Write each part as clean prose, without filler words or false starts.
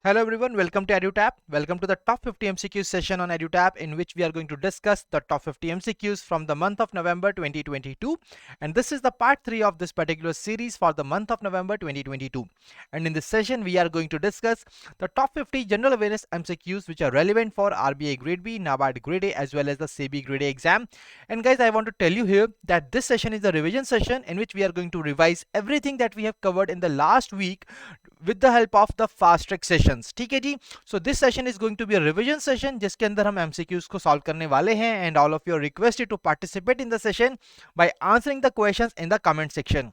Hello everyone, welcome to EduTap. Welcome to the top 50 MCQs session on EduTap, in which we are going to discuss the top 50 MCQs from the month of November 2022. And this is the part 3 of this particular series for the month of November 2022. And in this session, we are going to discuss the top 50 general awareness MCQs which are relevant for RBI Grade B, NABARD Grade A as well as the SEBI Grade A exam. And guys, I want to tell you here that this session is the revision session in which we are going to revise everything that we have covered in the last week with the help of the fast track sessions. ठीक है जी. So this session is going to be a revision session जिसके अंदर हम MCQs को solve करने वाले हैं, and all of you are requested to participate in the session by answering the questions in the comment section.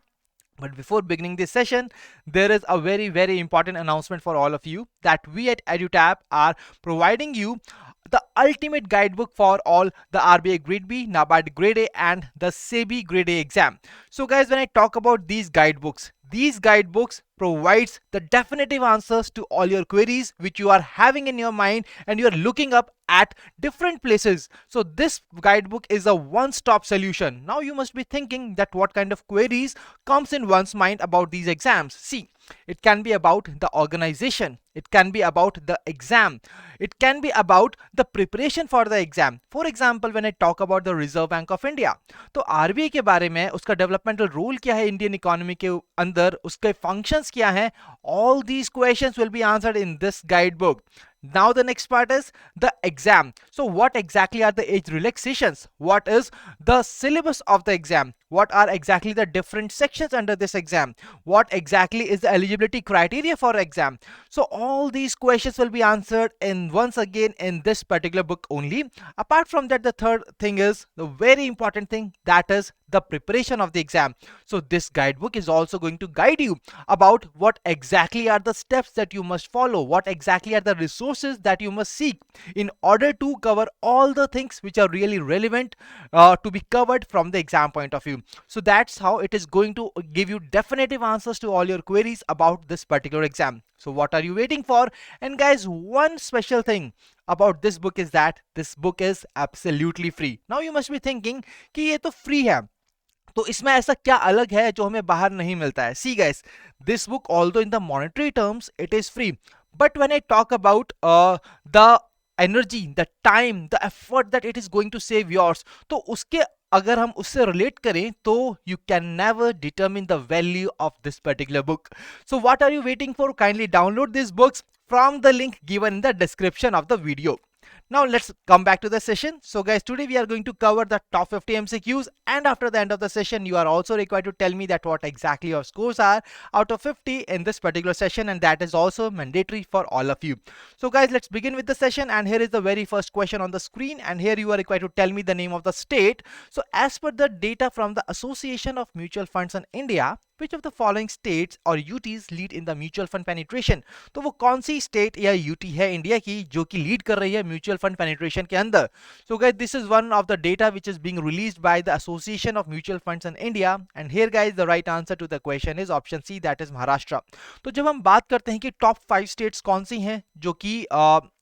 But before beginning this session, there is a very important announcement for all of you that we at EduTap are providing you the ultimate guidebook for all the RBI Grade B, NABARD Grade A and the SEBI Grade A exam. So guys, when I talk about these guidebooks provides the definitive answers to all your queries which you are having in your mind and you are looking up at different places. So this guidebook is a one-stop solution. Now you must be thinking that what kind of queries comes in one's mind about these exams. See, it can be about the organization, it can be about the exam, it can be about the preparation for the exam. For example, when I talk about the Reserve Bank of India, तो RBI के बारे में, उसका developmental role क्या है Indian economy के अंदर, उसके फंक्शंस क्या हैं, all these questions will be answered in this guidebook. Now the next part is the exam. So what exactly are the age relaxations? What is the syllabus of the exam? What are exactly the different sections under this exam? What exactly is the eligibility criteria for exam? So all these questions will be answered in once again in this particular book only. Apart from that, the third thing is the very important thing, that is the preparation of the exam. So this guidebook is also going to guide you about what exactly are the steps that you must follow, what exactly are the resources that you must seek in order to cover all the things which are really relevant to be covered from the exam point of view. So that's how it is going to give you definitive answers to all your queries about this particular exam. So what are you waiting for? And guys, one special thing about this book is that this book is absolutely free. Now you must be thinking कि ये तो free है, तो इसमें ऐसा क्या अलग है जो हमें बाहर नहीं मिलता है. See guys, this book, although in the monetary terms it is free, but when I talk about the energy, the time, the effort that it is going to save yours, तो उसके अगर हम उससे रिलेट करें तो you can never determine the value of this particular book. So what are you waiting for? Kindly download these books from the link given in the description of the video. Now let's come back to the session. So guys, today we are going to cover the top 50 MCQs, and after the end of the session you are also required to tell me that what exactly your scores are out of 50 in this particular session, and that is also mandatory for all of you. So guys, let's begin with the session, and here is the very first question on the screen, and here you are required to tell me the name of the state. So as per the data from the Association of Mutual Funds in India, which of the following states or UTs lead in the mutual fund penetration? तो वो कौन सी state या UT है India की जो कि lead कर रही है म्यूचुअल फंड पेनिट्रेशन के अंदर? So guys, this is one of the data which is being released by the Association of Mutual Funds in India, and here guys the right answer to the question is option C, that is Maharashtra. तो जब हम बात करते हैं कि top 5 states कौन सी हैं जो कि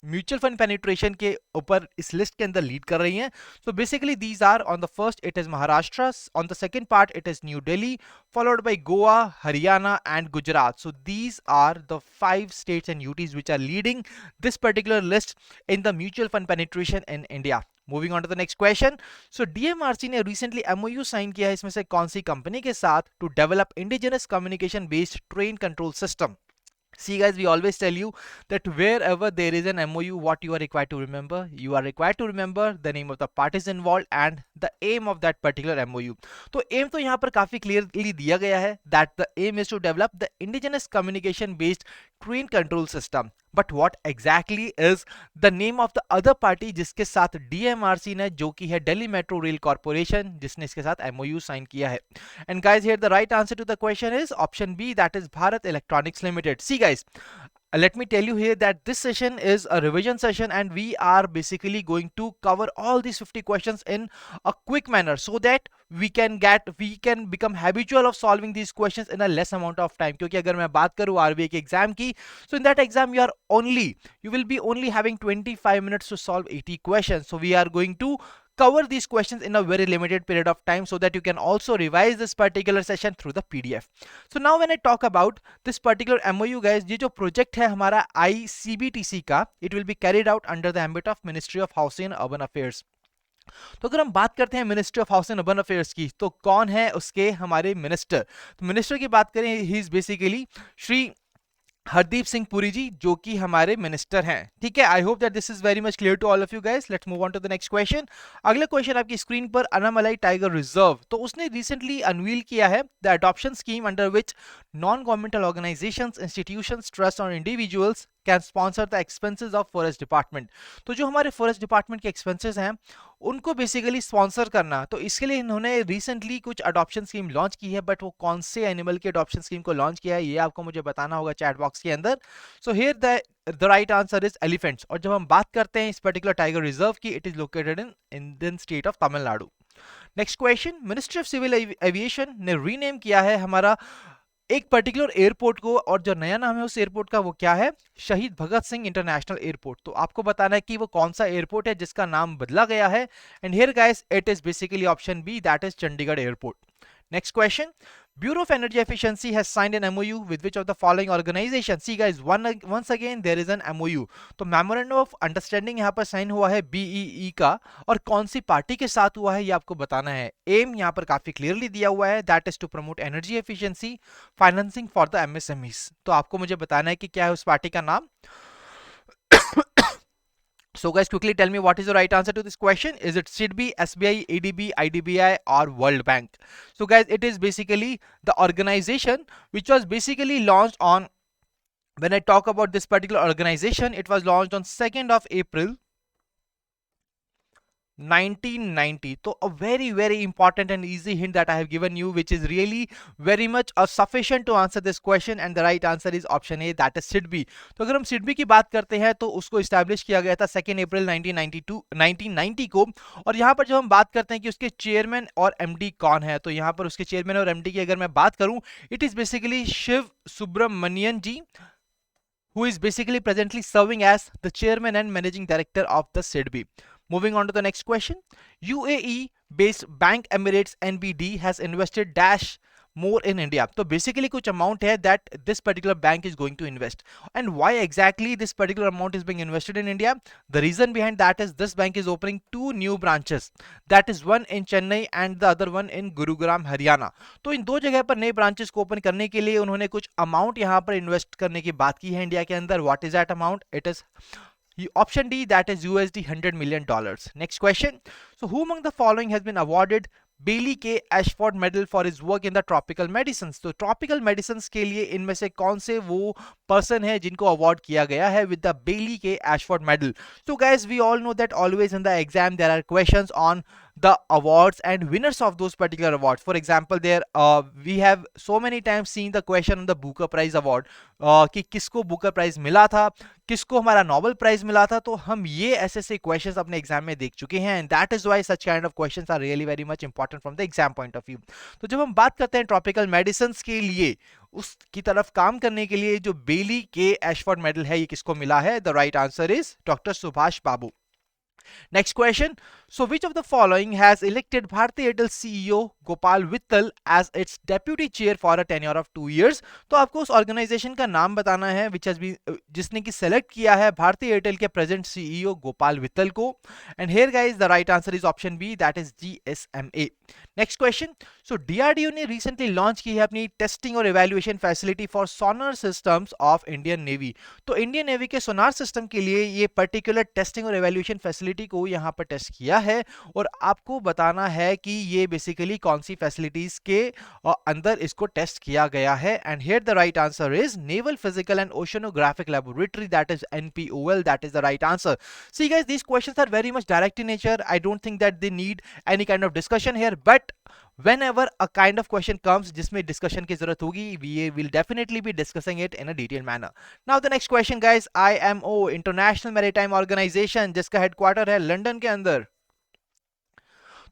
म्यूचुअल फंड पेनिट्रेशन के ऊपर इस लिस्ट के अंदर लीड कर रही हैं, so basically these are, on the first it is Maharashtra, on the second part it is New Delhi, followed by Goa, Haryana and Gujarat. So these are the 5 states and UTs which are leading this particular list in the mutual fund penetration in India. Moving on to the next question. So DMRC ने recently MOU sign किया है इसमें से कौन सी company के साथ to develop indigenous communication based train control system? See guys, we always tell you that wherever there is an MOU, what you are required to remember? You are required to remember the name of the parties involved and the aim of that particular MOU. तो aim तो यहाँ पर काफी clearly दिया गया है that the aim is to develop the indigenous communication based train control system. But what exactly is the name of the other party जिसके साथ DMRC ने, जो कि है Delhi Metro Rail Corporation, जिसने इसके साथ MOU साइन किया है? And guys, here the right answer to the question is option B, that is Bharat Electronics Limited. See guys, let me tell you here that this session is a revision session, and we are basically going to cover all these 50 questions in a quick manner so that we can become habitual of solving these questions in a less amount of time. क्योंकि अगर मैं बात करूँ RBI के exam की, so in that exam you will be only having 25 minutes to solve 80 questions. So we are going to cover these questions in a very limited period of time so that you can also revise this particular session through the PDF. So now when I talk about this particular MOU guys, ये जो project है हमारा ICBTC का, it will be carried out under the ambit of Ministry of Housing and Urban Affairs. तो अगर हम बात करते हैं ministry of housing and urban affairs की, तो कौन है उसके हमारे मिनिस्टर? तो मिनिस्टर की बात करें, he is basically Shri Hardeep Singh Puri ji, जो कि हमारे मिनिस्टर हैं, ठीक है। I hope that this is very much clear to all of you guys. Let's move on to the next question. अगला क्वेश्चन आपकी स्क्रीन पर, अनामलाई टाइगर रिजर्व, तो उसने रिसेंटली अनवील किया है the adoption scheme under which non governmental organisations, institutions, trust और individuals can sponsor the expenses of forest department. तो जो हमारे फॉरेस्ट डिपार्टमेंट के एक्सपेंसेस हैं उनको बेसिकली स्पॉन्सर करना, तो इसके लिए इन्होंने रिसेंटली कुछ अडॉप्शन स्कीम लॉन्च की है, बट वो कौन से एनिमल की अडॉप्शन स्कीम को लॉन्च किया है ये आपको मुझे बताना होगा चैट बॉक्स के अंदर। So here the right answer is elephants. और जब हम बात करते हैं इस पर्टिकुलर टाइगर रिजर्व की, it is located in Indian state of Tamil Nadu. Next question, ministry of civil aviation ने रीनेम किया है हमारा एक पर्टिकुलर एयरपोर्ट को, और जो नया नाम है उस एयरपोर्ट का वो क्या है? शहीद भगत सिंह इंटरनेशनल एयरपोर्ट। तो आपको बताना है कि वो कौन सा एयरपोर्ट है जिसका नाम बदला गया है, and here guys it is basically option B, that is Chandigarh airport. Next question, Bureau of Energy Efficiency has signed an MOU with which of the following organization? See guys, once again there is an MOU. तो Memorandum of Understanding यहाँ पर sign हुआ है BEE का, और कौन सी party के साथ हुआ है ये आपको बताना है। एम यहाँ पर काफी क्लियरली दिया हुआ है, that is to promote energy efficiency, financing for the MSMEs। तो आपको मुझे बताना है कि क्या है उस पार्टी का नाम। So guys, quickly tell me what is the right answer to this question. Is it SEBI, SBI, ADB, IDBI or World Bank? So guys, it is basically the organization which was basically launched on, when I talk about this particular organization, it was launched on 2nd of April 1990. So a very important and easy hint that I have given you, which is really very much sufficient to answer this question, and the right answer is option A, that is SIDBI. तो अगर हम SIDBI की बात करते हैं तो उसको establish किया गया था 2 अप्रैल 1990 को। और यहाँ पर जब हम बात करते हैं कि उसके चेयरमैन और MD कौन है, तो यहाँ पर उसके चेयरमैन और MD की अगर मैं बात करूँ, it is basically Shiv Subramanian ji, who is basically presently serving as the chairman and managing director of the SEBI. Moving on to the next question, UAE based Bank Emirates NBD has invested dash more in India. तो basically कुछ amount है that this particular bank is going to invest, and why exactly this particular amount is being invested in India? The reason behind that is this bank is opening 2 new branches, that is one in Chennai and the other one in Gurugram, Haryana. तो इन दो जगह पर नए branches को open करने के लिए उन्होंने कुछ अमाउंट यहाँ पर इन्वेस्ट करने की बात की है इंडिया के अंदर। What is that amount? It is option D, that is USD $100 million. Next question, so who among the following has been awarded Bailey K Ashford medal for his work in the tropical medicines? तो tropical medicines के लिए इनमें से कौन से वो person है जिनको अवार्ड किया गया है with the Bailey K Ashford medal? तो guys, we all know that always in the exam there are questions on the awards and winners of those particular awards. For example, there we have so many times seen the question on the Booker Prize award, कि किसको Booker Prize मिला था, किसको हमारा Nobel Prize मिला था। तो हम ये ऐसे questions अपने एग्जाम में देख चुके हैं, and that is why such kind of questions are really very much important from the exam point of view. तो जब हम बात करते हैं ट्रॉपिकल मेडिसिन्स के लिए उसकी तरफ काम करने के लिए जो बेली के एशफोर्ड मेडल है, ये किसको मिला है? The right answer is doctor Subhash Babu. Next question, so which of the following has elected Bharti Airtel CEO Gopal Vittal as its deputy chair for a tenure of 2 years? तो आपको उस organisation का नाम बताना है which has been जिसने की select किया है भारती एयरटेल के प्रेजेंट CEO गोपाल वित्तल को, and here guys the right answer is option B, that is GSMA. Next question, so DRDO ने recently launch की है अपनी टेस्टिंग और evaluation facility for sonar systems of Indian Navy. तो इंडियन नेवी के sonar system के लिए ये पर्टिकुलर टेस्टिंग और evaluation facility को यहाँ पर टेस्ट किया है, और आपको बताना है कि ये बेसिकली कौन सी फैसिलिटीज के अंदर इसको टेस्ट किया गया है, and here the right answer is naval physical and oceanographic laboratory, that is NPOL, that is the right answer. See guys, these questions are very much direct in nature. I don't think that they need any kind of discussion here, but whenever a kind of question comes जिसमें discussion की जरूरत होगी, we will definitely be discussing it in a detailed manner. Now the next question guys, IMO International Maritime Organization जिसका headquarter है London के अंदर,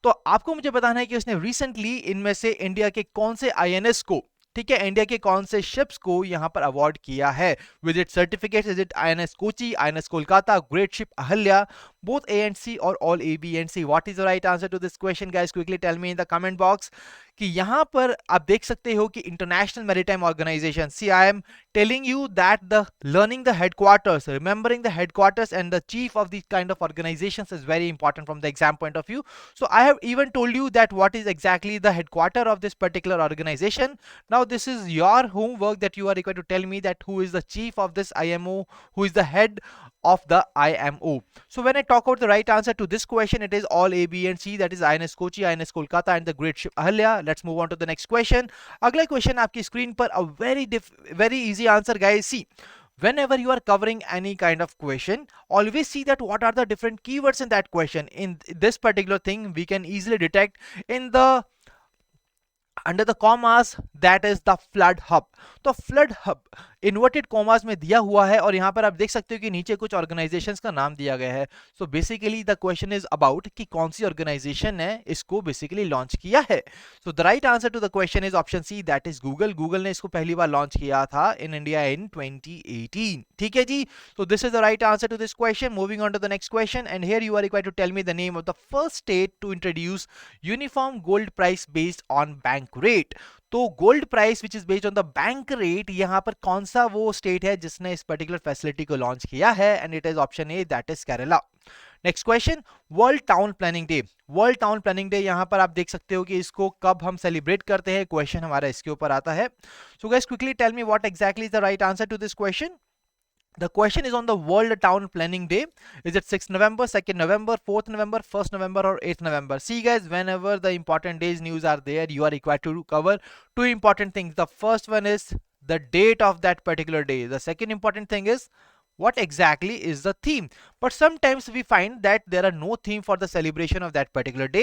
तो आपको मुझे बताना है कि उसने रिसेंटली इनमें से इंडिया के कौन से INS को ठीक है, इंडिया के कौन से शिप्स को यहाँ पर अवार्ड किया है with it certificate? Is it INS Kochi, INS Kolkata, great ship Ahalya, both A and C, or all A, B and C? What is the right answer to this question, guys? Quickly tell me in the comment box. कि यहाँ पर आप देख सकते हो कि international maritime organization, see I am telling you that the learning the headquarters, remembering the headquarters and the chief of these kind of organizations is very important from the exam point of view. So I have even told you that what is exactly the headquarter of this particular organization. Now this is your homework, that you are required to tell me that who is the chief of this IMO, who is the head of the IMO. So when I talk about the right answer to this question, it is all A, B and C, that is INS Kochi, INS Kolkata and the Great Ship Ahalya. Let's move on to the next question. अगला question आपकी screen पर, a very easy answer, guys. See, whenever you are covering any kind of question, always see that what are the different keywords in that question. In this particular thing, we can easily detect in the under the commas, that is the flood hub. तो flood hub inverted commas में दिया हुआ है और यहाँ पर आप देख सकते हो कि नीचे कुछ ऑर्गेनाइजेशंस का नाम दिया गया है. So basically the question is about कि कौन सी ऑर्गेनाइजेशन ने इसको बेसिकली लॉन्च किया है. So the right answer to the question is option C, that is Google. Google ने इसको पहली बार लॉन्च किया था इन इंडिया इन 2018. ठीक है जी. So this is the right answer to this question. Moving on to the next question, and here you are required to tell me the name of the first state to introduce uniform gold price based on bank rate. तो gold price which is based on the bank rate, यहां पर कौन सा वो state है जिसने इस particular facility को लॉन्च किया है? And it is option A, that is Kerala. Next question, world town planning day. World town planning day, यहां पर आप देख सकते हो कि इसको कब हम सेलिब्रेट करते हैं. क्वेश्चन हमारा इसके ऊपर आता है. So guys quickly tell me what exactly is the right answer to this question. The question is on the World Town Planning Day. Is it 6th November, 2nd November, 4th November, 1st November or 8th November? See guys, whenever the important days news are there, you are required to cover two important things. The first one is the date of that particular day. The second important thing is what exactly is the theme. But sometimes we find that there are no theme for the celebration of that particular day,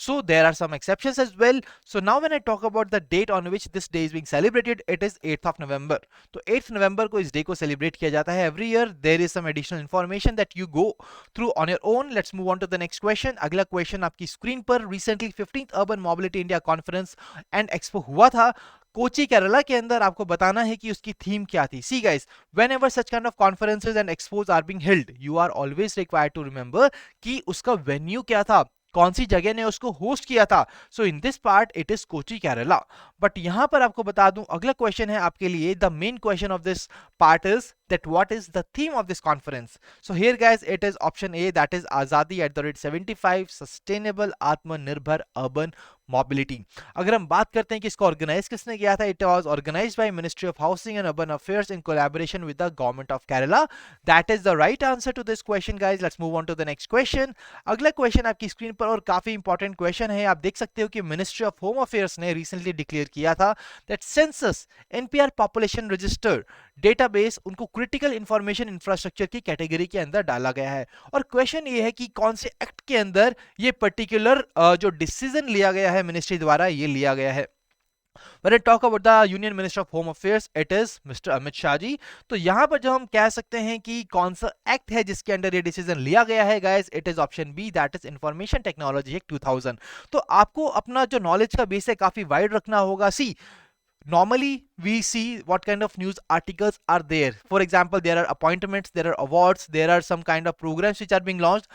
so there are some exceptions as well. So now when I talk about the date on which this day is being celebrated, it is 8th of November. तो 8th November को इस day को celebrate किया जाता है every year. There is some additional information that you go through on your own. Let's move on to the next question. अगला question आपकी screen पर, recently 15th Urban Mobility India Conference and Expo हुआ था कोची केरला के अंदर. आपको बताना है कि उसकी थीम क्या थी. See guys, whenever such kind of conferences and expos are being held, you are always required to remember कि उसका वेन्यू क्या था, कौन सी जगह ने उसको होस्ट किया था. So in this part it is Kochi Kerala. But यहां पर आपको बता दूं, अगला क्वेश्चन है आपके लिए, the main question of this part is that what is the theme of this conference. So here guys, it is option A, that is Azadi at the rate 75 sustainable Atmanirbhar urban mobility. अगर हम बात करते हैं कि इसको organise किसने किया था, it was organized by ministry of housing and urban affairs in collaboration with the government of Kerala. That is the right answer to this question guys. Let's move on to the next question. अगला question आपकी screen पर और काफी important question है. आप देख सकते हो कि मिनिस्ट्री ऑफ होम अफेयर्स ने रिसेंटली डिक्लेयर किया था that census NPR population register database उनको क्रिटिकल इंफॉर्मेशन इंफ्रास्ट्रक्चर की कैटेगरी के अंदर डाला गया है. और क्वेश्चन ये है कि कौन से एक्ट के अंदर ये पर्टिकुलर जो डिसीजन लिया गया है मिनिस्ट्री द्वारा, ये लिया गया है. When I talk about the Union Minister of Home Affairs, it is Mr. Amit Shah ji. तो यहाँ पर जो हम कह सकते हैं कि कौन सा एक्ट है जिसके अंदर ये डिसीजन लिया गया है guys, it is option B, that is information technology act 2000. तो आपको अपना जो नॉलेज का बेस है काफी वाइड रखना होगा. सी, normally we see what kind of news articles are there. For example, there are appointments, there are awards, there are some kind of programs which are being launched.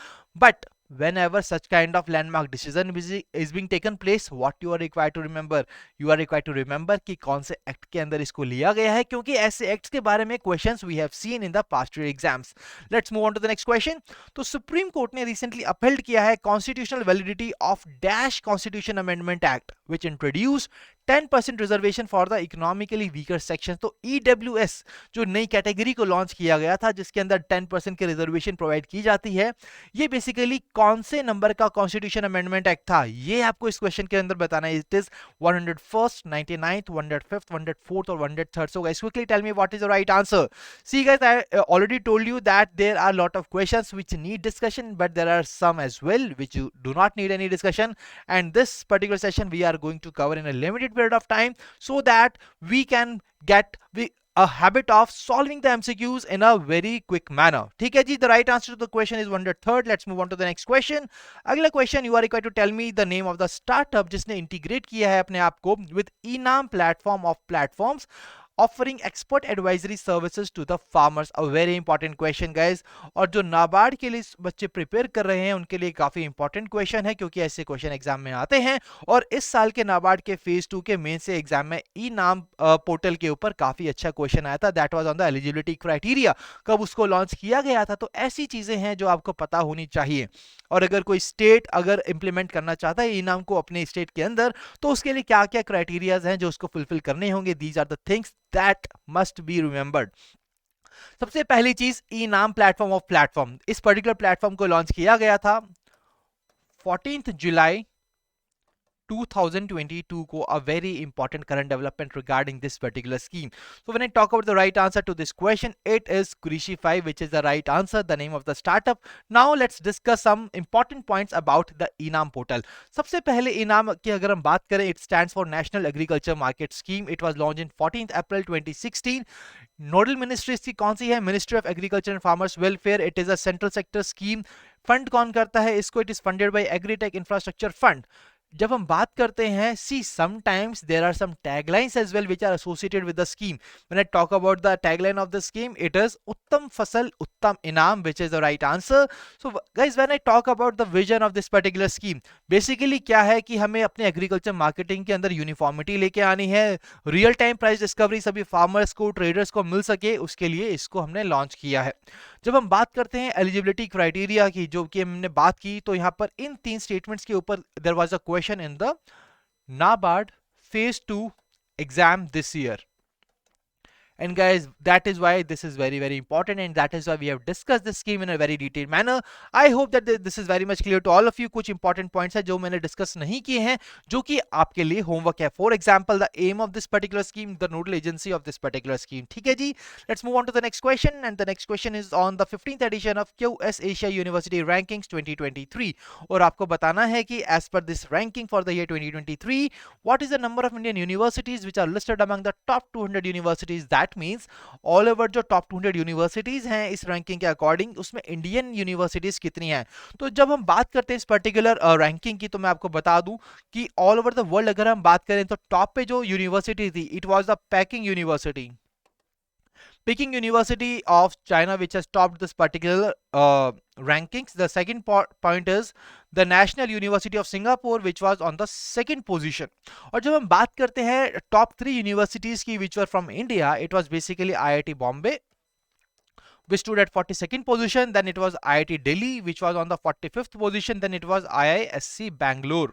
But whenever such kind of landmark decision is being taken place, what you are required to remember, you are required to remember कि कौन से act के अंदर इसको लिया गया है, क्योंकि ऐसे एक्ट्स के बारे में questions we have seen in the past year exams. Let's move on to the next question. तो सुप्रीम कोर्ट ने रिसेंटली अपहेल्ड किया है constitutional validity of dash constitution amendment act which introduced 10% reservation for the economically weaker section. तो EWS जो नई category को launch किया गया था जिसके अंदर 10% की रिजर्वेशन प्रोवाइड की जाती है, ये बेसिकली कौन से नंबर का कॉन्स्टिट्यूशन अमेंडमेंट एक्ट था, ये आपको इस क्वेश्चन के अंदर बताना है. It is 101st, 99th, 105th, 104th और 103rd. So guys, quickly tell me what is the right answer. See guys, I already told you that there are a lot of questions which need discussion, but there are some as well which you do not need any discussion. And this particular session we are going to cover in a limited period of time so that we can get a habit of solving the MCQs in a very quick manner. ठीक है जी, the right answer to the question is 1/3. Let's move on to the next question. अगला question, you are required to tell me the name of the startup जिसने integrate किया है अपने आप को with ENAM platform of platforms offering expert advisory services to the farmers. A very important question guys, और जो नाबार्ड के लिए बच्चे प्रिपेयर कर रहे हैं उनके लिए काफी इंपॉर्टेंट क्वेश्चन है, क्योंकि ऐसे क्वेश्चन एग्जाम में आते हैं। और इस साल के नाबार्ड के फेज 2 के मेन से एग्जाम में ई नाम पोर्टल के ऊपर काफी अच्छा क्वेश्चन आया था, that was on the eligibility criteria. कब उसको लॉन्च किया गया था, तो ऐसी चीजें हैं जो आपको पता होनी चाहिए। और अगर कोई स्टेट अगर इंप्लीमेंट करना चाहता है ई नाम को अपने स्टेट के अंदर, तो उसके लिए क्या क्या क्राइटेरियाज हैं जो उसको फुलफिल करने होंगे, these are the things that must be remembered. सबसे पहली चीज, e NAM platform of platform. इस पर्टिकुलर प्लेटफॉर्म को लॉन्च किया गया था 14 जुलाई 2022 को, a very important current development regarding this particular scheme. So when I talk about the right answer to this question, it is Kurishify, which is the right answer, the name of the startup. Now let's discuss some important points about the ENAM portal. सबसे पहले ENAM की अगर हम बात करें, it stands for National Agriculture Market Scheme. It was launched in 14th April 2016. Nodal ministry इसकी कौन सी है? Ministry of agriculture and farmers welfare. It is a central sector scheme. Fund कौन करता है इसको? It is funded by agritech infrastructure fund. जब हम बात करते हैं, see sometimes there are some taglines as well which are associated with the scheme. When I talk about the tagline of the scheme, it is उत्तम फसल उत्तम इनाम, which is the right answer. So guys, when I talk about the vision of this particular scheme, basically क्या है कि हमें अपने agriculture marketing के अंदर यूनिफॉर्मिटी लेके आनी है, रियल टाइम प्राइस डिस्कवरी सभी फार्मर्स को, ट्रेडर्स को मिल सके, उसके लिए इसको हमने लॉन्च किया है। जब हम बात करते हैं एलिजिबिलिटी क्राइटेरिया की, जो कि हमने बात की, तो यहां पर इन 3 स्टेटमेंट्स के ऊपर there was a question in the NABARD phase 2 exam this year. And guys, that is why this is very very important, and that is why we have discussed this scheme in a very detailed manner. I hope that this is very much clear to all of you. कुछ important points है जो मैंने discuss नहीं किए हैं, जो कि आपके लिए homework है. For example, the aim of this particular scheme, the nodal agency of this particular scheme. ठीक है जी, let's move on to the next question, and the next question is on the 15th edition of QS Asia University Rankings 2023. और आपको बताना है कि as per this ranking for the year 2023, what is the number of Indian universities which are listed among the top 200 universities? That means all over जो top 200 universities हैं इस ranking के according, उसमें इंडियन यूनिवर्सिटीज कितनी हैं। तो जब हम बात करते हैं इस पर्टिकुलर रैंकिंग की, तो मैं आपको बता दूं कि ऑल ओवर द वर्ल्ड अगर हम बात करें, तो टॉप पे जो यूनिवर्सिटी थी, it was the packing university, Peking University of China, which has topped this particular rankings. The second point is the National University of Singapore, which was on the second position. और जब हम बात करते हैं top 3 universities की, which were from India, it was basically IIT Bombay, which stood at 42nd position. Then it was IIT Delhi, which was on the 45th position. Then it was IISc Bangalore,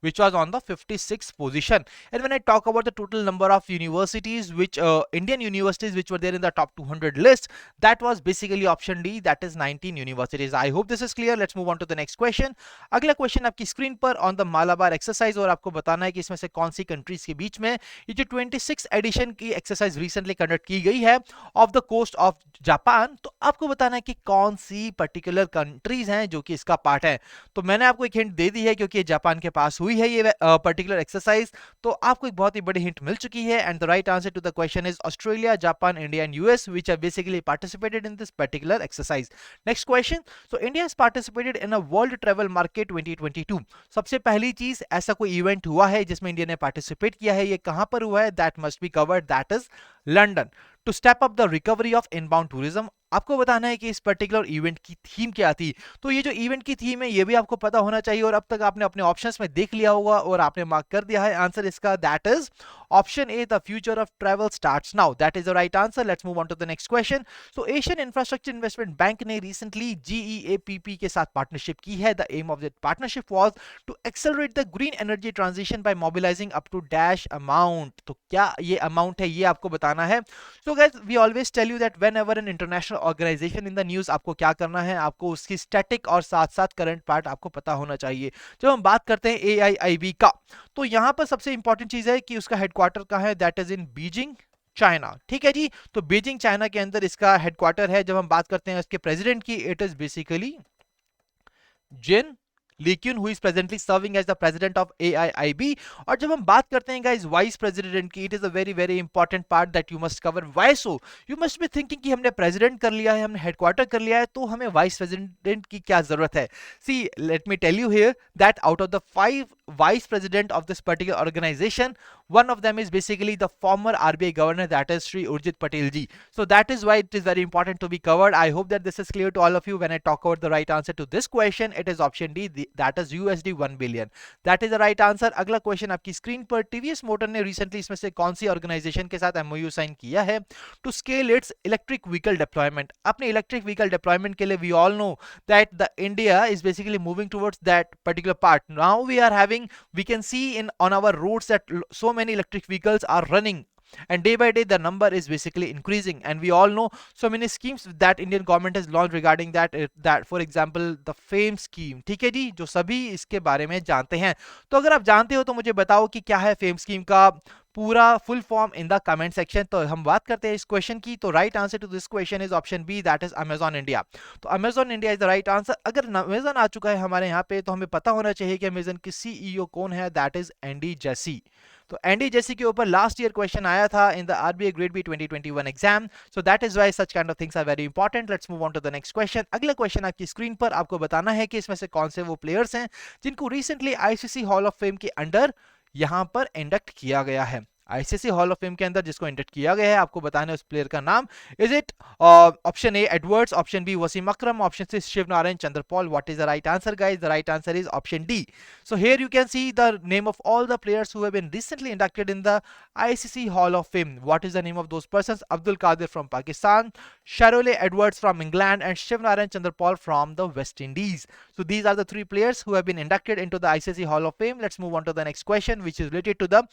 which was on the 56th position. And when I talk about the total number of universities, which Indian universities which were there in the top 200 list, that was basically option D, that is 19 universities. I hope this is clear. Let's move on to the next question. अगला question आपकी screen पर on the Malabar exercise, और आपको बताना है कि इसमें से कौन सी कंट्रीज के बीच में ये जो 26 एडिशन की एक्सरसाइज रिसेंटली कंडक्ट की गई है of the coast of Japan, तो आपको बताना है कि कौन सी पर्टिकुलर कंट्रीज हैं जो कि इसका पार्ट है। तो मैंने आपको एक हिंट दे दी है, क्योंकि जापान के पास हुई है ये पर्टिकुलर एक्सरसाइज, तो आपको एक बहुत ही बड़ी हिंट मिल चुकी है। And the right answer to the question is Australia, Japan, India and US, which have basically participated in this particular exercise. Next question, so India has participated in a world travel market 2022। सबसे पहली चीज, ऐसा कोई event हुआ है जिसमें India ने participate किया है, ये कहां पर हुआ है? That must be covered, that is London. To step up the recovery of inbound tourism, आपको बताना है कि इस पर्टिकुलर इवेंट की थीम क्या थी। तो ये जो इवेंट की थीम है ये भी आपको पता होना चाहिए, और अब तक आपने अपने ऑप्शंस में देख लिया होगा और आपने मार्क कर दिया है आंसर इसका, that is option A, the future of travel starts now, that is the right answer. Let's move on to the next question. So Asian infrastructure investment bank ने रिसेंटली GEAPP के साथ partnership की है। The aim of that partnership was to accelerate the green energy transition by mobilizing up to dash amount. तो क्या ये amount है, ये आपको बताना है। So guys, we always tell you that whenever an international organization in the news, आपको क्या करना है, आपको उसकी स्टैटिक और साथ साथ करंट पार्ट आपको पता होना चाहिए। जब हम बात करते हैं AIIB का, तो यहां पर सबसे इंपॉर्टेंट चीज है कि उसका हेडक्वार्टर कहां है, that is in Beijing, China. ठीक है जी, तो बीजिंग चाइना के अंदर इसका हेडक्वार्टर है। जब हम बात करते हैं इसके प्रेसिडेंट की, it is basically Jin Liqun who is presently serving as the president of AIIB। और जब हम बात करते हैं गाइस वाइस प्रेसिडेंट की, it is a very very important part that you must cover. Why so? You must be thinking कि हमने president कर लिया है, हमने हेडक्वार्टर कर लिया है, तो हमें वाइस प्रेसिडेंट की क्या जरूरत है? See let me tell you here that out of the 5 vice president of this particular organization, one of them is basically the former RBI governor, that is Shri Urjit Patel ji. So that is why it is very important to be covered. I hope that this is clear to all of you. When I talk about the right answer to this question, it is option D, that is USD 1 billion. That is the right answer. अगला question आपकी screen पर, TVS motor ने recently इसमें से कौन सी organisation के साथ MOU sign किया है to scale its electric vehicle deployment? अपने इलेक्ट्रिक व्हीकल डिप्लॉयमेंट के लिए we all know that the India is basically moving towards that particular part. Now we are having, we can see in on our roads that so many electric vehicles are running, and day by day the number is basically increasing, and we all know so many schemes that Indian government has launched regarding that for example the FAME scheme. ठीक है जी, जो सभी इसके बारे में जानते हैं. तो अगर आप जानते हो तो मुझे बताओ कि क्या है FAME scheme का पूरा full form in the comment section. तो हम बात करते हैं इस क्वेश्चन की. तो right answer to this question is option B, that is Amazon India. तो Amazon India is the right answer. अगर अमेजॉन आ चुका है हमारे यहाँ पे तो हमें पता होना चाहिए कि अमेजॉन की CEO कौन है, दैट इज एंडी जेसी. तो एंडी जेसी के ऊपर लास्ट ईयर क्वेश्चन आया था in the RBI Grade B 2021 exam. So that is why such kind of things are very important. Let's move on to the next question. अगला question आपकी screen पर, आपको बताना है कि इसमें से कौन से वो प्लेयर्स हैं जिनको recently ICC hall of fame के अंडर यहां पर इंडक्ट किया गया है. आईसीसी हॉल ऑफ फेम के अंदर जिसको इंडक्ट किया गया है, आपको बताना है उस प्लेयर का नाम. Is it option A Edwards, option B Wasim Akram, option C Shivnarine Chanderpaul? What is the right answer guys? The right answer is option D. So here you can see the name of all the players who have been recently inducted in the ICC hall of fame. What is the name of those persons? Abdul Qadir from Pakistan, Charlotte Edwards from England, and Shivnarine Chanderpaul from the West Indies. So these are the three players who have been inducted into the ICC Hall of Fame. Let's move on to the next question, which is related to the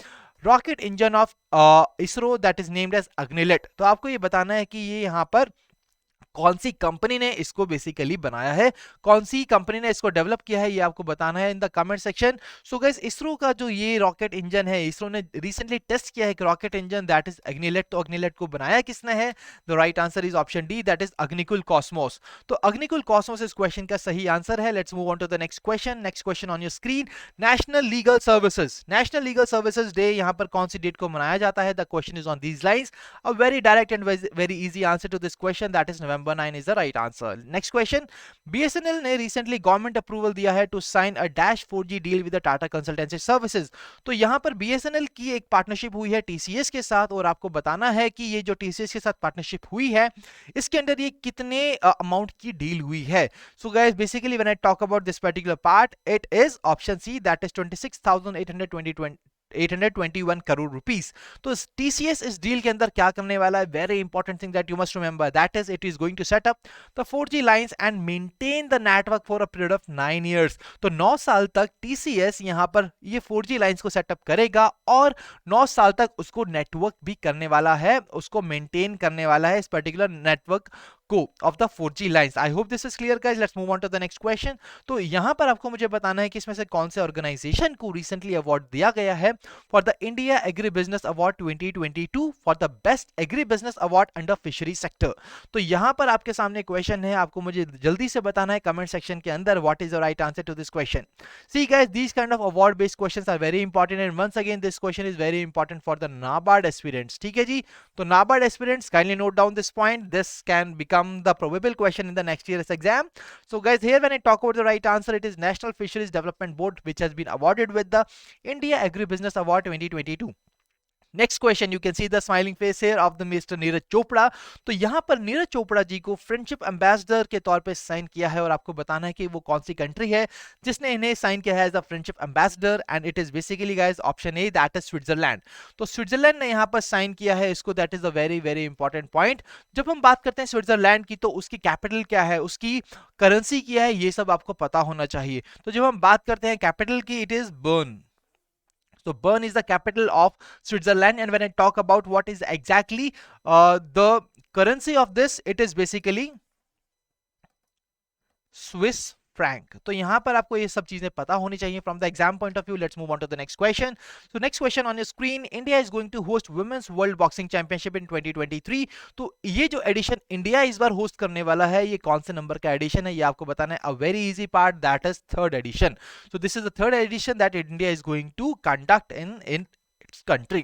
rocket engine of ISRO that is named as Agnilet. तो आपको ये बताना है कि ये यहाँ पर कौन सी कंपनी ने इसको बेसिकली बनाया है, कौन सी कंपनी ने इसको डेवलप किया है, ये आपको बताना है इन the comment section. So guys, ISRO का जो ये रॉकेट इंजन है, इसरो ने रिसेंटली टेस्ट किया है कि rocket engine that is Agnilet. तो अग्निलेट को बनाया किसने है? The right answer is option D, that is Agnikul Cosmos. तो अग्निकुल कॉस्मोस इस क्वेश्चन का सही आंसर है. Let's move on to the next question. Next question on your screen, national legal services. National legal services day यहाँ पर कौन सी डेट को मनाया जाता है? The question is on these lines. A very direct and very easy answer to this question, that is November 9 is the right answer. Next question, BSNL ने recently government approval दिया है to sign a dash 4G deal with Tata consultancy services. तो यहां पर BSNL की एक partnership हुई है TCS के साथ, और आपको बताना है कि ये जो TCS के साथ पार्टनरशिप हुई है इसके अंदर ये कितने अमाउंट की डील हुई है. So guys, basically when I talk about this particular part, it is option C, that is 26,821 crore rupees. तो TCS इस डील के अंदर क्या करने वाला है? Very important thing that you must remember, that is it is going to set up the 4G lines and maintain the network for a period of 9 years. तो 9 साल तक TCS यहां पर ये 4G लाइंस को सेटअप करेगा और 9 साल तक उसको नेटवर्क भी करने वाला है, उसको मेंटेन करने वाला है इस पर्टिकुलर नेटवर्क को of the 4G lines. I hope this is clear guys. Let's move on to the next question. तो यहां पर आपको मुझे बताना है कि इसमें से कौन से ऑर्गेनाइजेशन को रिसेंटली अवार्ड दिया गया है for the India agri business award 2022 for the best agri business award under fishery sector. तो यहां पर आपके सामने क्वेश्चन है, आपको मुझे जल्दी से बताना है कमेंट सेक्शन के अंदर what is the right answer to this question. See guys, these kind of award based questions are very important, and once again this question is very important for the NABARD aspirants. ठीक है जी, तो NABARD aspirants kindly note down this point. This can become the probable question in the next year's exam. So guys, here when I talk about the right answer, it is National Fisheries Development Board which has been awarded with the India Agribusiness Award 2022. Next question, you can see the smiling face here of the mister Neeraj Chopra. तो यहां पर नीरज चोपड़ा जी को friendship ambassador के तौर पे sign किया है, और आपको बताना है कि वो कौन सी कंट्री है जिसने इन्हें साइन किया है as a friendship ambassador, and it is basically guys option A, that is Switzerland. तो स्विट्जरलैंड ने यहां पर साइन किया है इसको, that is a very very important point. जब हम बात करते हैं स्विट्जरलैंड की, तो उसकी कैपिटल क्या है, उसकी करेंसी क्या है, ये सब आपको पता होना चाहिए. तो जब हम बात करते हैं कैपिटल की, it is burn. So Bern is the capital of Switzerland, and when I talk about what is exactly the currency of this, it is basically Swiss Frank. तो यहाँ पर आपको ये सब चीजें पता होनी चाहिए from the exam point of view. Let's move on to the next question. So next question on your screen, India is going to host women's world boxing championship in 2023। तो ये जो एडिशन इंडिया इस बार host करने वाला है, ये कौन से नंबर का एडिशन है, ये आपको बताना है। A very easy part, that is third edition. So this is the third edition that India is going to conduct in its country.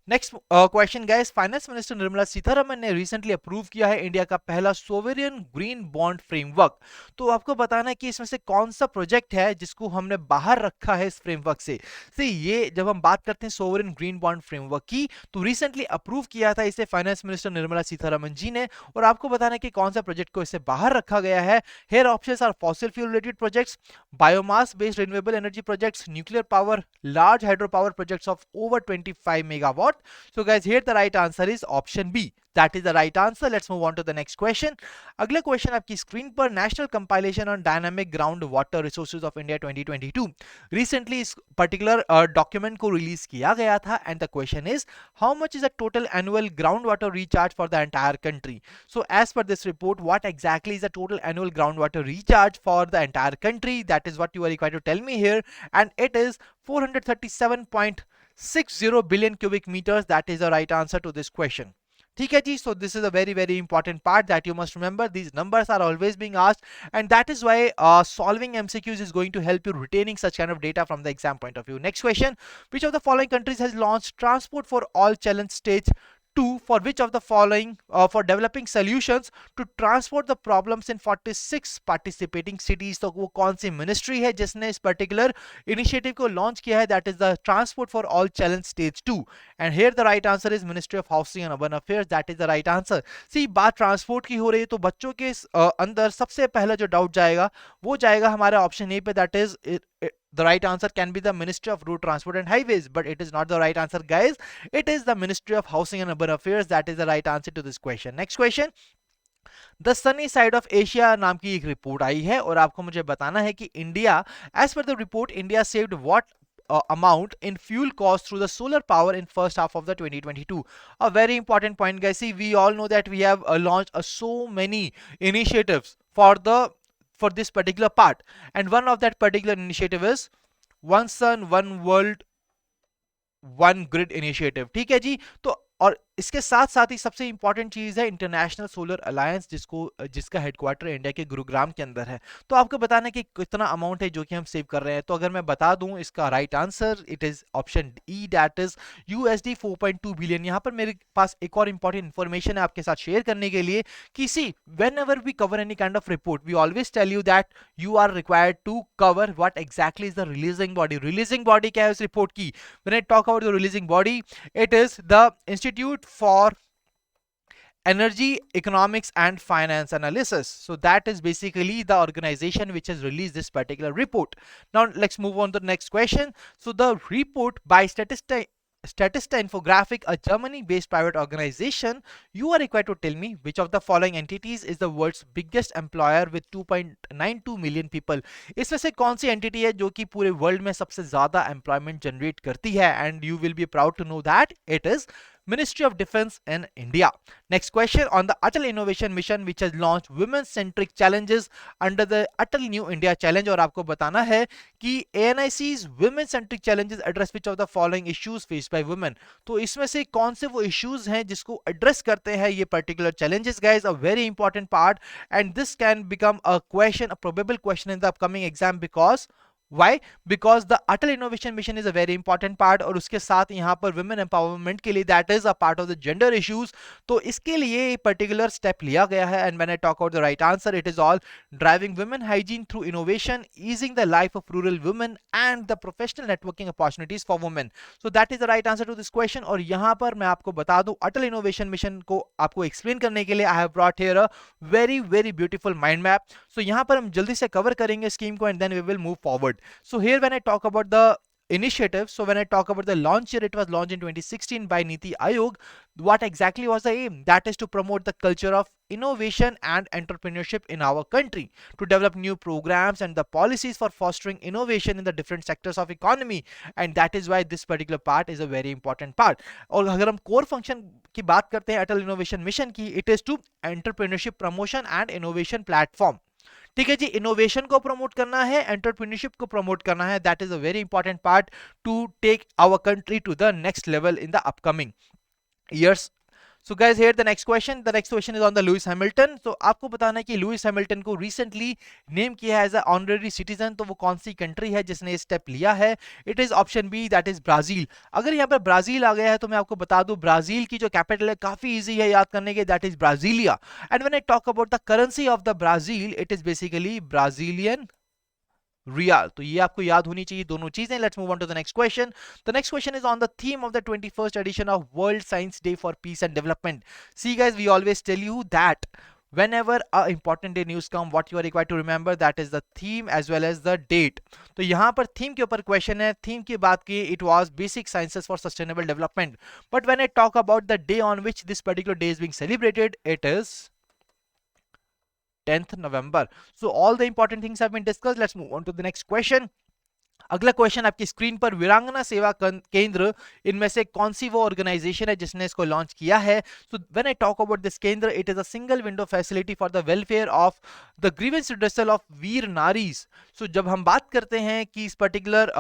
Next question guys, finance minister Nirmala Sitharaman ने रिसेंटली अप्रूव किया है India का पहला sovereign green bond framework. तो आपको बताना है कि इसमें से कौन सा प्रोजेक्ट है जिसको हमने बाहर रखा है इस फ्रेमवर्क से। ये जब हम बात करते हैं सोवरियन ग्रीन बॉन्ड फ्रेमवर्क की, तो रिसेंटली अप्रूव किया था इसे फाइनेंस मिनिस्टर निर्मला सीतारमन जी ने। और आपको बताना है कि कौन सा प्रोजेक्ट को इससे बाहर रखा गया है। Here options are fossil fuel related projects, biomass based renewable energy projects, nuclear power, large hydro power projects of over 25 megawatt. So guys, here the right answer is option B. That is the right answer. Let's move on to the next question. अगला question आपकी screen पर, national compilation on dynamic ground water resources of India 2022 recently इस particular document को release किया गया था। And the question is, how much is the total annual ground water recharge for the entire country. So as per this report, what exactly is the total annual ground water recharge for the entire country, that is what you are required to tell me here. And it is 437.60 billion cubic meters. That is the right answer to this question. ठीक है जी, so this is a very important part that you must remember. These numbers are always being asked, and that is why solving MCQs is going to help you retaining such kind of data from the exam point of view. Next question, which of the following countries has launched Transport for All Challenge Stage 2 for which of the following for developing solutions to transport the problems in 46 participating cities। तो वो कौन सी ministry है जिसने इस particular initiative को launch किया है? That is the transport for all challenge stage 2। And here the right answer is ministry of housing and urban affairs. That is the right answer. See, बात ट्रांसपोर्ट की हो रही है तो बच्चों के अंदर सबसे पहला जो डाउट जाएगा वो जाएगा हमारे ऑप्शन ए पे, that is the right answer can be the Ministry of Road Transport and Highways, but it is not the right answer guys. It is the Ministry of Housing and Urban Affairs. That is the right answer to this question. Next question, the sunny side of Asia नाम की एक report आई है और आपको मुझे बताना है कि India, as per the report, India saved what amount in fuel cost through the solar power in first half of the 2022. A very important point guys. See, we all know that we have launched so many initiatives for this particular part, and one of that particular initiative is One Sun One World One Grid initiative. ठीक है जी, तो और इसके साथ साथ ही सबसे important चीज है इंटरनेशनल सोलर अलायंस, जिसका हेडक्वार्टर इंडिया के गुरुग्राम के अंदर है। तो आपको बताना है कि कितना अमाउंट है जो कि हम सेव कर रहे हैं। तो अगर मैं बता दूं इसका right answer, it is option E, that is USD 4.2 billion. यहाँ पर मेरे पास एक और इंपॉर्टेंट इंफॉर्मेशन है आपके साथ शेयर करने के लिए कि see, whenever we cover any kind of report, we always tell you that you are required to cover what exactly is the releasing body. Releasing body क्या है उस रिपोर्ट की? When I talk about the releasing body, it is the institute for Energy Economics and Finance Analysis. So that is basically the organization which has released this particular report. Now let's move on to the next question. So the report by Statista Infographic, a Germany-based private organization, you are required to tell me which of the following entities is the world's biggest employer with 2.92 million people. इसमें से कौन सी entity है जो कि पूरे world में सबसे ज्यादा एम्प्लॉयमेंट जनरेट करती है? And you will be proud to know that it is Ministry of Defense in India. Next question, on the Atal Innovation Mission which has launched women-centric challenges under the Atal New India Challenge, और आपको बताना है कि ANIC's women-centric challenges address which of the following issues faced by women. तो इसमें से कौन से वो issues हैं जिसको address करते हैं ये particular challenges guys? A very important part, and this can become a question, a probable question in the upcoming exam. Because Why? Because the Atal Innovation Mission is a very important part, और उसके साथ यहाँ पर women empowerment के लिए that is a part of the gender issues. तो इसके लिए particular step लिया गया है, and when I talk about the right answer, it is all driving women hygiene through innovation, easing the life of rural women and the professional networking opportunities for women. So that is the right answer to this question. और यहाँ पर मैं आपको बता दूं Atal Innovation Mission को आपको explain करने के लिए I have brought here a very beautiful mind map. So यहाँ पर हम जल्दी से cover करेंगे scheme को, and then we will move forward. So here when I talk about the initiative, so when I talk about the launch year, it was launched in 2016 by Niti Aayog. What exactly was the aim? That is to promote the culture of innovation and entrepreneurship in our country, to develop new programs and the policies for fostering innovation in the different sectors of economy, and that is why this particular part is a very important part. और अगर हम core function की बात करते हैं Atal Innovation Mission की, it is to entrepreneurship promotion and innovation platform. ठीक है जी, इनोवेशन को प्रमोट करना है, एंटरप्रेन्योरशिप को प्रमोट करना है, that is a very important part to take our country to the next level in the upcoming years. So guys, here the next question. The next question is on the Lewis Hamilton. So आपको बताना है कि Lewis Hamilton को recently name किया है as अ honorary citizen, तो वो कौन सी कंट्री है जिसने स्टेप लिया है? It is option B, that is Brazil. अगर यहाँ पर ब्राजील आ गया है तो मैं आपको बता दूं ब्राजील की जो कैपिटल है काफी इजी है याद करने के, that is Brasilia. And when I talk about the currency of the Brazil, it is basically Brazilian real. तो ये आपको याद होनी चाहिए दोनों चीजें। Let's move on to the next question. The next question is on the theme of the 21st edition of world science day for peace and development. See guys, we always tell you that whenever a important day news come, what you are required to remember, that is the theme as well as the date. तो यहाँ पर theme के ऊपर question है, theme की बात की it was basic sciences for sustainable development, but when I talk about the day on which this particular day is being celebrated, it is 10th November. So all the important things have been discussed. Let's move on to the next question. अगला question आपकी screen पर वीरांगना सेवा केंद्र, इनमें से कौन सी वो ऑर्गेनाइजेशन है जिसने इसको लॉन्च किया है? So when I talk about this Kendra, it is a single window facility for the welfare of the grievance redressal of Veer नारीज। सो जब हम बात करते हैं कि इस पर्टिकुलर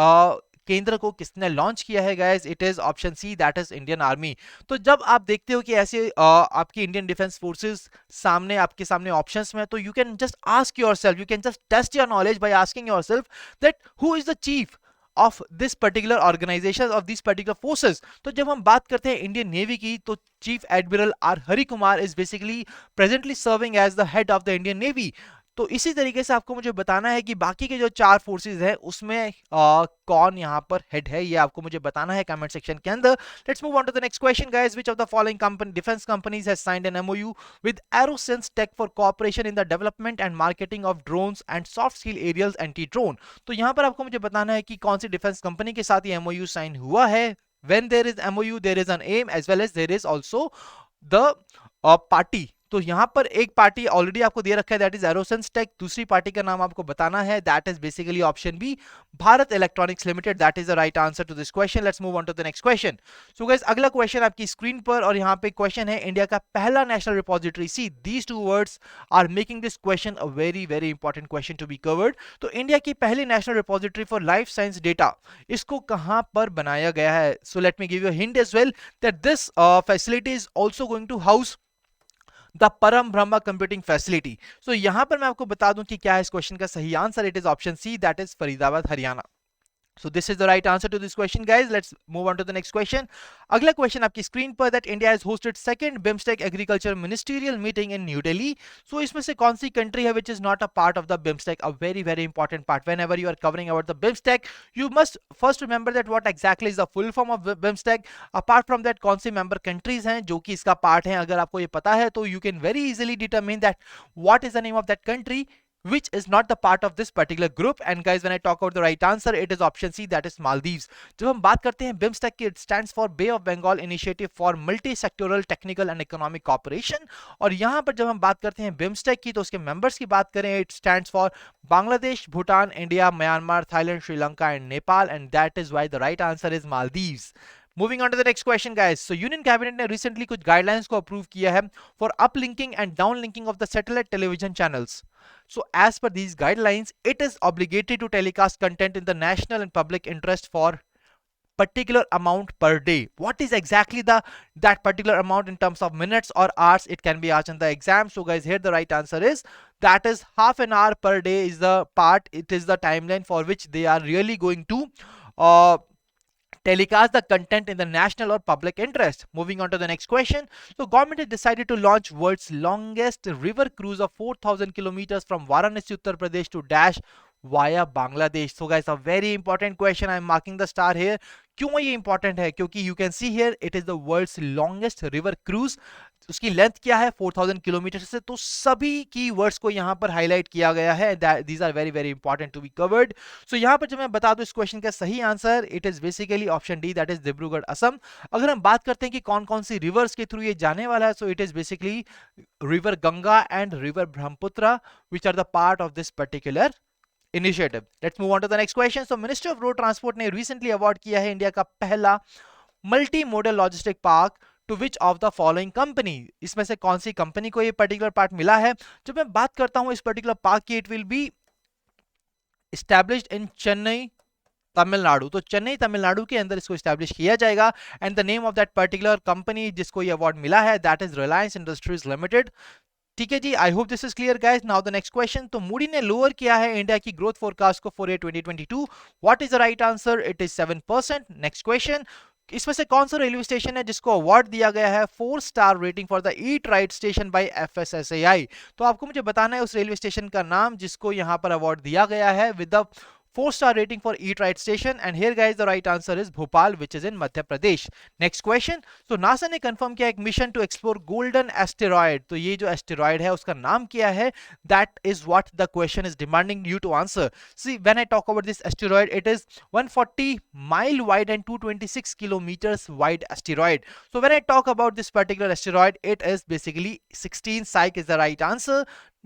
केंद्र को किसने लॉन्च किया है guys, it is option C, that is Indian Army. तो जब आप देखते हो कि ऐसे आपकी इंडियन डिफेंस फोर्सेस सामने आपके सामने ऑप्शंस में, तो you can just ask yourself, you can just test your knowledge by asking yourself that who is the chief of this particular organisation of this particular forces. तो जब हम बात करते हैं इंडियन नेवी की, तो chief admiral R Hari Kumar is basically presently serving as the head of the Indian Navy. तो इसी तरीके से आपको मुझे बताना है कि बाकी के जो 4 फोर्सेस हैं उसमें कौन यहाँ पर हेड है, ये आपको मुझे बताना है कमेंट सेक्शन के अंदर। Let's move on to the next question guys. Which of the following company defence companies has signed an MoU with Aerosense tech for cooperation in the development and marketing of drones and soft skill aerials anti drone. तो यहाँ पर आपको मुझे बताना है कि कौन सी defence company के साथ ये एमओयू साइन हुआ है। When there is MOU, there is an aim as well as there is also the party। तो यहां पर एक पार्टी ऑलरेडी आपको दे रखा है, दैट इज एरोसेंस टेक। दूसरी पार्टी का नाम आपको बताना है, that is basically option B, Bharat Electronics Limited. That is the right answer to this question. Let's move on to the next question. So guys, अगला क्वेश्चन आपकी स्क्रीन पर, और यहां पे क्वेश्चन है इंडिया का पहला national repository. See these two words are making this question a very very important question to be covered. तो इंडिया की पहली national repository for life science data, इसको कहां पर बनाया गया है? So let me give you a hint as well that this facility is also going to house the Param Brahma computing facility. सो यहां पर मैं आपको बता दूं कि क्या है इस क्वेश्चन का सही answer. It is option C, that is Faridabad Haryana. So this is the right answer to this question guys. Let's move on to the next question. अगला क्वेश्चन आपकी स्क्रीन पर, that India has hosted second BIMSTEC agriculture ministerial meeting in New Delhi. So इसमें से कौन सी country है which is not a part of the BIMSTEC? A very very important part. Whenever you are covering about the BIMSTEC, you must first remember that what exactly is the full form of BIMSTEC. Apart from that, कौन सी member countries हैं जो कि इसका part हैं? अगर आपको ये पता है तो you can very easily determine that what is the name of that country which is not the part of this particular group. And guys, when I talk about the right answer, it is option C, that is Maldives. जब हम बात करते हैं BIMSTEC की, it stands for Bay of Bengal Initiative for Multi-Sectoral Technical and Economic Cooperation। और यहाँ पर जब हम बात करते हैं BIMSTEC की, तो उसके members की बात करें, it stands for Bangladesh, Bhutan, India, Myanmar, Thailand, Sri Lanka and Nepal, and that is why the right answer is Maldives. Moving on to the next question guys. So Union Cabinet ने recently कुछ guidelines को approve किया है for uplinking and downlinking of the satellite television channels. So as per these guidelines, it is obligatory to telecast content in the national and public interest for particular amount per day. What is exactly that particular amount in terms of minutes or hours? It can be asked in the exam. So guys, here the right answer is, that is half an hour per day is the part, it is the timeline for which they are really going to telecast the content in the national or public interest. Moving on to the next question. So government has decided to launch world's longest river cruise of 4,000 kilometers from Varanasi, Uttar Pradesh to Dash via Bangladesh. So guys, a very important question. I am marking the star here. क्यों ये important है? क्योंकि you can see here it is the world's longest river cruise. उसकी length क्या है? 4000 kilometre से। तो सभी की वर्ड्स को यहां पर हाईलाइट किया गया है, these are very very important to be covered. So यहां पर जब मैं बता दूं इस क्वेश्चन का सही answer, it is basically option D, that is Dibrugarh Assam. अगर हम बात करते हैं कि कौन कौन सी रिवर्स के थ्रू ये जाने वाला है, so it is basically river Ganga and river Brahmaputra which are the part of this particular initiative. Let's move on to the next question. So Ministry of Road Transport ने recently award किया है India का पहला multi modal logistic park to which of the following company, इसमें से कौन सी company को ये पर्टिकुलर पार्ट मिला है। जब मैं बात करता हूं इस पर्टिकुलर पार्क की, it will be established in Chennai Tamil Nadu, तो चेन्नई तमिलनाडु के अंदर इसको स्टैब्लिश किया जाएगा। And the name of that particular company जिसको ये अवार्ड मिला है, दैट इज रिलायंस इंडस्ट्रीज लिमिटेड। ठीक है जी, I hope this is clear guys. Now the next question, तो मूडी ने लोअर किया है इंडिया की ग्रोथ फोरकास्ट को for year 2022। What is the right answer? It is 7%। Next question, इसमें से कौन सा रेलवे स्टेशन है जिसको अवार्ड दिया गया है 4 star rating for the eat right station by FSSAI? तो आपको मुझे बताना है उस रेलवे स्टेशन का नाम जिसको यहां पर अवार्ड दिया गया है with the 4-star rating for Eat Right Station, and here guys the right answer is Bhopal, which is in Madhya Pradesh. Next question, तो NASA ने कंफर्म किया एक mission to explore golden asteroid, तो ये जो एस्टेरॉयड है उसका नाम क्या है? That is what the question is demanding you to answer. See when I talk about this asteroid, it is 140 mile wide and 226 kilometers wide asteroid. So when I talk about this particular asteroid, it is basically 16. Psych is the right answer.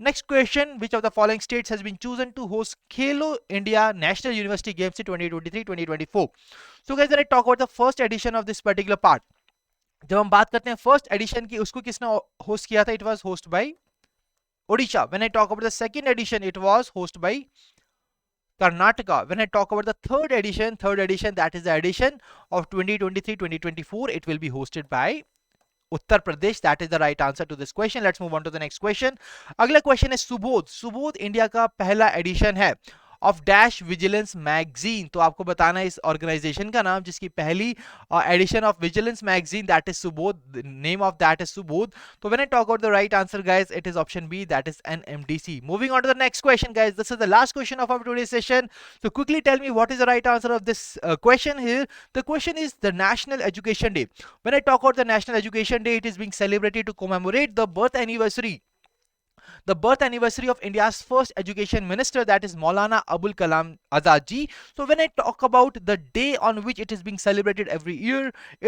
Next question, which of the following states has been chosen to host Khelo India National University Games in 2023-2024? So guys, when I talk about the first edition of this particular part, जब हम बात करते हैं first edition की, उसको किसने host किया था? It was host bye Odisha. When I talk about the second edition, it was host bye Karnataka. When I talk about the third edition, that is the edition of 2023-2024, it will be hosted by Uttar Pradesh. That is the right answer to this question. Let's move on to the next question. अगला question है Subodh. Subodh India का पहला addition है of dash vigilance magazine, तो आपको बताना है इस ऑर्गेनाइजेशन का नाम जिसकी पहली edition of vigilance magazine, that is Subodh, name of that is Subodh. तो when I talk about the right answer guys, it is option B, that is NMDC। Moving on to the next question guys, this is the last question of our today session, so quickly tell me what is the right answer of this question here. The question is the national education day. When I talk about the national education day, it is being celebrated to commemorate the birth anniversary of India's first education minister, that is Maulana Abul Kalam Azad ji. So when I talk about the day on which it is being celebrated every year,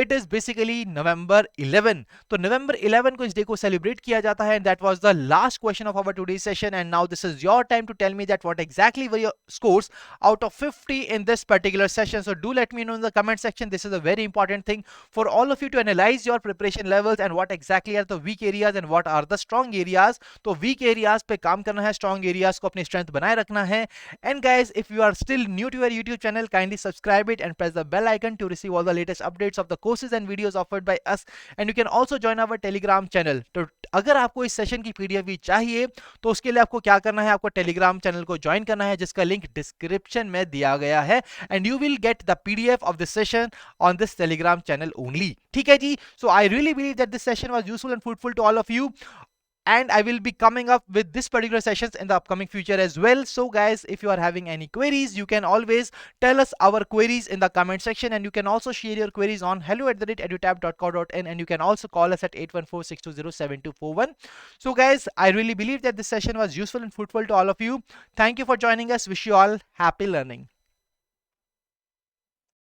it is basically November 11. तो November 11 को इस day को celebrate किया जाता है, and that was the last question of our today's session. And now this is your time to tell me that what exactly were your scores out of 50 in this particular session. So do let me know in the comment section. This is a very important thing for all of you to analyze your preparation levels and what exactly are the weak areas and what are the strong areas. तो weak areas पे काम करना है, strong areas को अपनी strength बनाए रखना है। And guys, if you are still new to our YouTube channel, kindly subscribe it and press the bell icon to receive all the latest updates of the courses and videos offered by us, and you can also join our Telegram channel. तो अगर आपको इस session की PDF भी चाहिए तो उसके लिए आपको क्या करना है, आपको टेलीग्राम चैनल को ज्वाइन करना है जिसका लिंक डिस्क्रिप्शन में दिया गया है, and you will get the PDF of this session on this Telegram channel only. ठीक है जी, so I really believe that this session was useful and fruitful to all of you, and I will be coming up with this particular sessions in the upcoming future as well. So guys, if you are having any queries, you can always tell us our queries in the comment section, and you can also share your queries on hello@edutab.co.in, and you can also call us at 8146207241. So guys, I really believe that this session was useful and fruitful to all of you. Thank you for joining us. Wish you all happy learning.